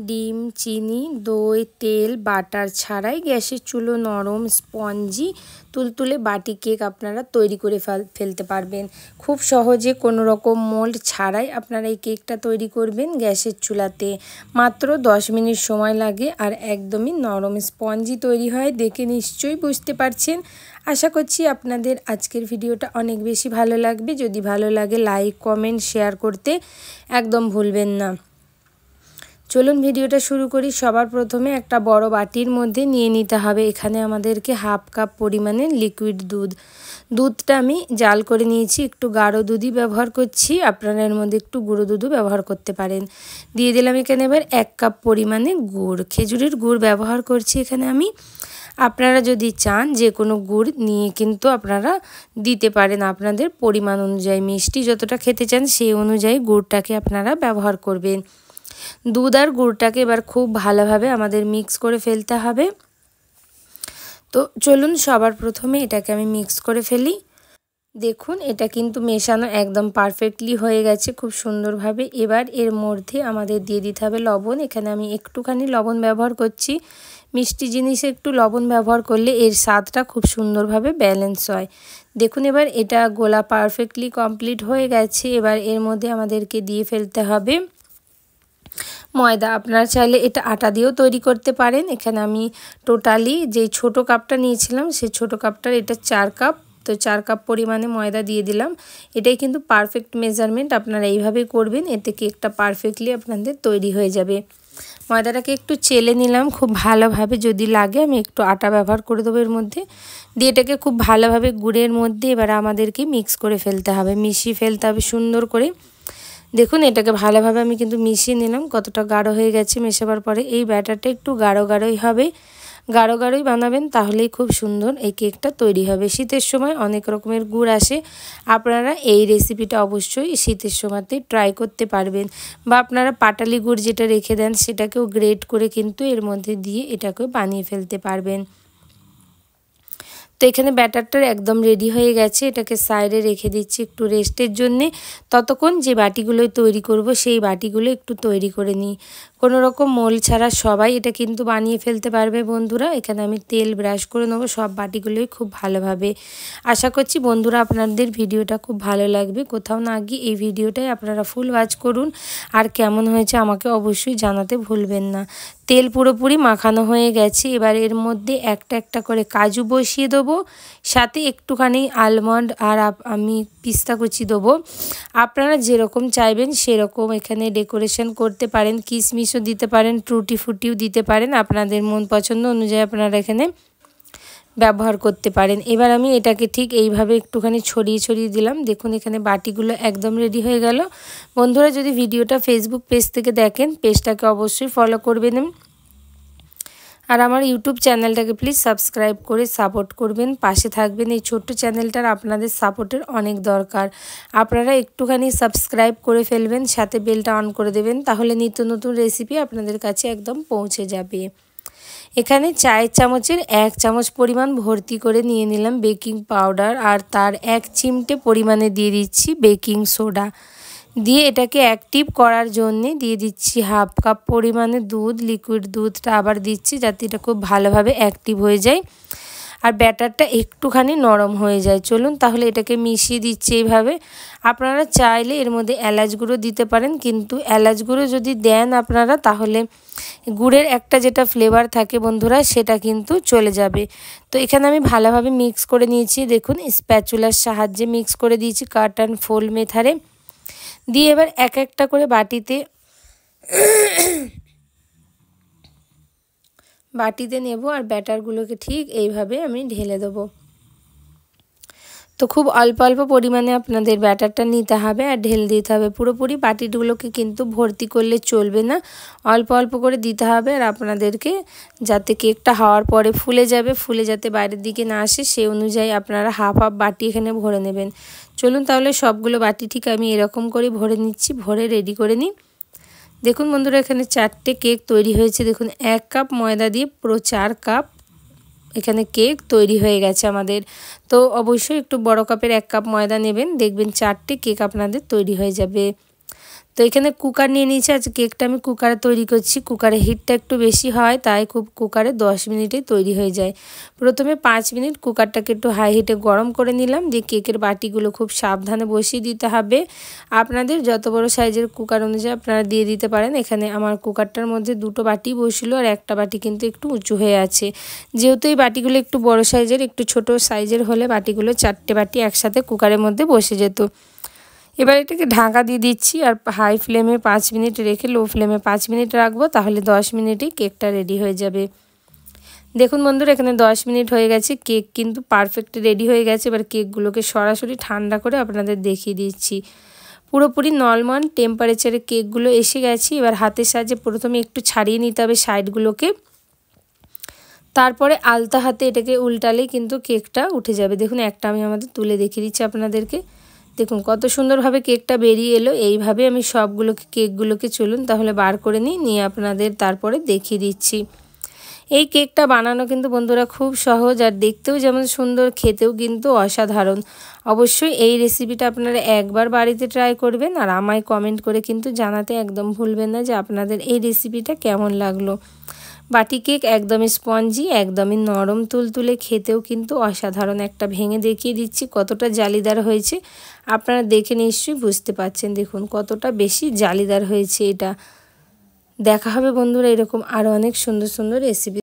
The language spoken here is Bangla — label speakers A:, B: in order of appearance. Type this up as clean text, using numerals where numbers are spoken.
A: ডিম, চিনি, দই, তেল, বাটার ছাড়াই গ্যাসের চুলো নরম স্পঞ্জি তুলতুলে বাটি কেক আপনারা তৈরি করে ফেলতে পারবেন। খুব সহজে কোনো রকম মোল্ড ছাড়াই আপনারা এই কেকটা তৈরি করবেন গ্যাসের চুলাতে। মাত্র 10 মিনিট সময় লাগে আর একদমই নরম স্পঞ্জি তৈরি হয়। দেখে নিশ্চয়ই বুঝতে পারছেন। আশা করছি আপনাদের আজকের ভিডিওটা অনেক বেশি ভালো লাগবে। যদি ভালো লাগে লাইক, কমেন্ট, শেয়ার করতে একদম ভুলবেন না। চলুন ভিডিওটা শুরু করি। সবার প্রথমে একটা বড় বাটির মধ্যে নিয়ে নিতে হবে এখানে আমাদেরকে হাফ কাপ পরিমাণে লিকুইড দুধটা আমি জাল করে নিয়েছি। একটু গাঢ় দুধই ব্যবহার করছি, আপনারা এর মধ্যে একটু গুঁড়ো দুধও ব্যবহার করতে পারেন। দিয়ে দিলাম এখানে এবার 1 কাপ পরিমাণে গুড়, খেজুরের গুড় ব্যবহার করছি এখানে আমি। আপনারা যদি চান যে কোনো গুড় নিয়ে কিন্তু আপনারা দিতে পারেন, আপনাদের পরিমাণ অনুযায়ী মিষ্টি যতটা খেতে চান সেই অনুযায়ী গুড়টাকে আপনারা ব্যবহার করবেন। দুধ আর গুড়টাকে এবার খুব ভালোভাবে আমাদের মিক্স করে ফেলতে হবে। তো চলুন সবার প্রথমে এটাকে আমি মিক্স করে ফেলি। দেখুন এটা কিন্তু মেশানো একদম পারফেক্টলি হয়ে গেছে খুব সুন্দরভাবে। এবার এর মধ্যে আমাদের দিয়ে দিতে হবে লবণ। এখানে আমি একটুখানি লবণ ব্যবহার করছি। মিষ্টি জিনিসে একটু লবণ ব্যবহার করলে এর স্বাদটা খুব সুন্দরভাবে ব্যালেন্স হয়। দেখুন এবার এটা গোলা পারফেক্টলি কমপ্লিট হয়ে গেছে। এবার এর মধ্যে আমাদেরকে দিয়ে ফেলতে হবে ময়দা। আপনারা চাইলে এটা আটা দিয়েও তৈরি করতে পারেন। এখানে আমি টোটালি যে ছোট কাপটা নিয়েছিলাম সেই ছোট কাপটার এটা 4 কাপ, তো 4 কাপ পরিমাণে ময়দা দিয়ে দিলাম। এটাই কিন্তু পারফেক্ট মেজারমেন্ট, আপনারা এইভাবে করবেন, এতে কেকটা পারফেক্টলি আপনাদের তৈরি হয়ে যাবে। ময়দাটাকে একটু চেলে নিলাম খুব ভালোভাবে, যদি লাগে আমি একটু আটা ব্যবহার করে দেবো এর মধ্যে। দিয়ে এটাকে খুব ভালোভাবে গুড়ের মধ্যে এবার আমাদেরকে মিক্স করে ফেলতে হবে, মিশিয়ে ফেলতে হবে সুন্দর করে। দেখুন এটাকে ভালোভাবে আমি কিন্তু মিশিয়ে নিলাম। কতটা গাঢ় হয়ে গেছে মেশাবার পরে। এই ব্যাটারটা একটু গাঢ়ই হবে, গাঢ়ই বানাবেন, তাহলেই খুব সুন্দর এই কেকটা তৈরি হবে। শীতের সময় অনেক রকমের গুড় আসে, আপনারা এই রেসিপিটা অবশ্যই শীতের সময়তে ট্রাই করতে পারবেন। বা আপনারা পাটালি গুড় যেটা রেখে দেন সেটাকেও গ্রেট করে কিন্তু এর মধ্যে দিয়ে এটাকেও বানিয়ে ফেলতে পারবেন। তো এখানে ব্যাটারটা একদম রেডি হয়ে গেছে। এটাকে সাইডে রেখে দিচ্ছি একটু রেস্টের জন্যে। ততক্ষণ যে বাটিগুলো তৈরি করব সেই বাটিগুলো একটু তৈরি করে নিই। কোনো রকম মোল্ড ছাড়া সবাই এটা কিন্তু বানিয়ে ফেলতে পারবে বন্ধুরা। এখানে আমি তেল ব্রাশ করে নেবো সব বাটিগুলোই খুব ভালোভাবে। আশা করছি বন্ধুরা আপনাদের ভিডিওটা খুব ভালো লাগবে। কোথাও না গিয়ে এই ভিডিওটাই আপনারা ফুল ওয়াচ করুন। আর কেমন হয়েছে আমাকে অবশ্যই জানাতে ভুলবেন না। তেল পুরোপুরি মাখানো হয়ে গেছে। এবার এর মধ্যে একটা করে কাজু বসিয়ে দেবো, সাথে একটুখানি আলমন্ড আর আমি পিস্তা কুচি দেবো। আপনারা যেরকম চাইবেন সেরকম এখানে ডেকোরেশন করতে পারেন, কিশমিশও দিতে পারেন, টুটি ফুটিও দিতে পারেন, আপনাদের মন পছন্দ অনুযায়ী আপনারা এখানে ব্যবহার করতে পারেন। এবার আমি এটাকে ঠিক এইভাবে একটুখানি ছড়িয়ে দিলাম। দেখুন এখানে বাটিগুলো একদম রেডি হয়ে গেল। বন্ধুরা যদি ভিডিওটা ফেসবুক পেজ থেকে দেখেন পেজটাকে অবশ্যই ফলো করবেন আর আমার ইউটিউব চ্যানেলটাকে প্লিজ সাবস্ক্রাইব করে সাপোর্ট করবেন, পাশে থাকবেন। এই ছোট্ট চ্যানেলটার আপনাদের সাপোর্টের অনেক দরকার। আপনারা একটুখানি সাবস্ক্রাইব করে ফেলবেন, সাথে বেলটা অন করে দেবেন, তাহলে নিত্য নতুন রেসিপি আপনাদের কাছে একদম পৌঁছে যাবে। এখানে চায়ের চামচের 1 চামচ পরিমাণ ভর্তি করে নিয়ে নিলাম বেকিং পাউডার, আর তার 1 চিমটে পরিমাণে দিয়ে দিচ্ছি বেকিং সোডা। দিয়ে এটাকে অ্যাক্টিভ করার জন্যে দিয়ে দিচ্ছি হাফ কাপ পরিমাণে দুধ, লিকুইড দুধটা আবার দিচ্ছি যাতে এটা খুব ভালোভাবে অ্যাক্টিভ হয়ে যায় আর ব্যাটারটা একটুখানি নরম হয়ে যায়। চলুন তাহলে এটাকে মিশিয়ে দিচ্ছি এইভাবে। আপনারা চাইলে এর মধ্যে এলাচ গুঁড়ো দিতে পারেন, কিন্তু এলাচ গুঁড়ো যদি দেন আপনারা তাহলে গুড়ের একটা যেটা ফ্লেভার থাকে বন্ধুরা সেটা কিন্তু চলে যাবে। তো এখানে আমি ভালোভাবে মিক্স করে নিয়েছি। দেখুন স্প্যাচুলার সাহায্যে মিক্স করে দিয়েছি কাট অ্যান্ড ফোল্ড মেথডে। দিয়ে এবার একটা করে বাটিতে নেব আর ব্যাটারগুলোকে ঠিক এইভাবে আমি ঢেলে দেবো। তো খুব অল্প পরিমাণে আপনাদের ব্যাটারটা নিতে হবে আর ঢেলে দিতে হবে। পুরোপুরি বাটিগুলোকে কিন্তু ভর্তি করলে চলবে না, অল্প করে দিতে হবে। আর আপনাদেরকে যাতে কেকটা হওয়ার পরে ফুলে যাবে, ফুলে যাতে বাইরের দিকে না আসে সেই অনুযায়ী আপনারা হাফ বাটি এখানে ভরে নেবেন। চলুন তাহলে সবগুলো বাটি ঠিক আমি এরকম করে ভরে নিচ্ছি, ভরে রেডি করে নিই। দেখুন বন্ধুরা এখানে 4টে কেক তৈরি হয়েছে। দেখুন 1 কাপ ময়দা দিয়ে পুরো 4 কাপ এখানে কেক তৈরি হয়ে গেছে আমাদের। তো অবশ্যই একটু বড় কাপের 1 কাপ ময়দা নেবেন, দেখবেন 4টে কেক আপনাদের তৈরি হয়ে যাবে। তো এখানে কুকার নিয়ে নিয়েছি। আজ কেকটা আমি কুকারে তৈরি করছি। কুকারে হিটটা একটু বেশি হয়, তাই খুব কুকারে 10 মিনিটেই তৈরি হয়ে যায়। প্রথমে 5 মিনিট কুকারটাকে একটু হাই হিটে গরম করে নিলাম, দিয়ে কেকের বাটিগুলো খুব সাবধানে বসিয়ে দিতে হবে। আপনাদের যত বড় সাইজের কুকার অনুযায়ী আপনারা দিয়ে দিতে পারেন। এখানে আমার কুকারটার মধ্যে 2টো বাটি বসিল, আর একটা বাটি কিন্তু একটু উঁচু হয়ে আছে। যেহেতু এই বাটিগুলো একটু বড় সাইজের, একটু ছোট সাইজের হলে বাটিগুলো 4টে বাটি একসাথে কুকারের মধ্যে বসে যেত। এবার এটাকে ঢাকা দিয়ে দিচ্ছি, আর হাই ফ্লেমে 5 মিনিট রেখে লো ফ্লেমে 5 মিনিট রাখবো, তাহলে 10 মিনিটেই কেকটা রেডি হয়ে যাবে। দেখুন বন্ধুরা, এখানে 10 মিনিট হয়ে গেছে, কেক কিন্তু পারফেক্ট রেডি হয়ে গেছে। এবার কেকগুলোকে সরাসরি ঠান্ডা করে আপনাদের দেখিয়ে দিচ্ছি। পুরোপুরি নর্মাল টেম্পারেচারে কেকগুলো এসে গেছে। এবার হাতের সাহায্যে প্রথমে একটু ছাড়িয়ে নিতে হবে সাইডগুলোকে, তারপরে আলতা হাতে এটাকে উল্টালেই কিন্তু কেকটা উঠে যাবে। দেখুন একটা আমি আমাদের তুলে দেখিয়ে দিচ্ছি আপনাদেরকে। দেখুন কত সুন্দরভাবে কেকটা বেরিয়ে এলো। এইভাবে আমি সবগুলোকে কেকগুলোকে চলুন তাহলে বার করে নিয়ে আপনাদের তারপরে দেখিয়ে দিচ্ছি। এই কেকটা বানানো কিন্তু বন্ধুরা খুব সহজ, আর দেখতেও যেমন সুন্দর, খেতেও কিন্তু অসাধারণ। অবশ্যই এই রেসিপিটা আপনারা একবার বাড়িতে ট্রাই করবেন, আর আমায় কমেন্ট করে কিন্তু জানাতে একদম ভুলবেন না যে আপনাদের এই রেসিপিটা কেমন লাগলো। বাটি কেক একদমই স্পঞ্জি, একদমই নরম তুলতুলে, খেতেও কিন্তু অসাধারণ। একটা ভেঙে দেখিয়ে দিচ্ছি কতটা জালিদার হয়েছে, আপনারা দেখে নিশ্চয়ই বুঝতে পারছেন। দেখুন কতটা বেশি জালিদার হয়েছে এটা। দেখা হবে বন্ধুরা এরকম আরও অনেক সুন্দর সুন্দর রেসিপি।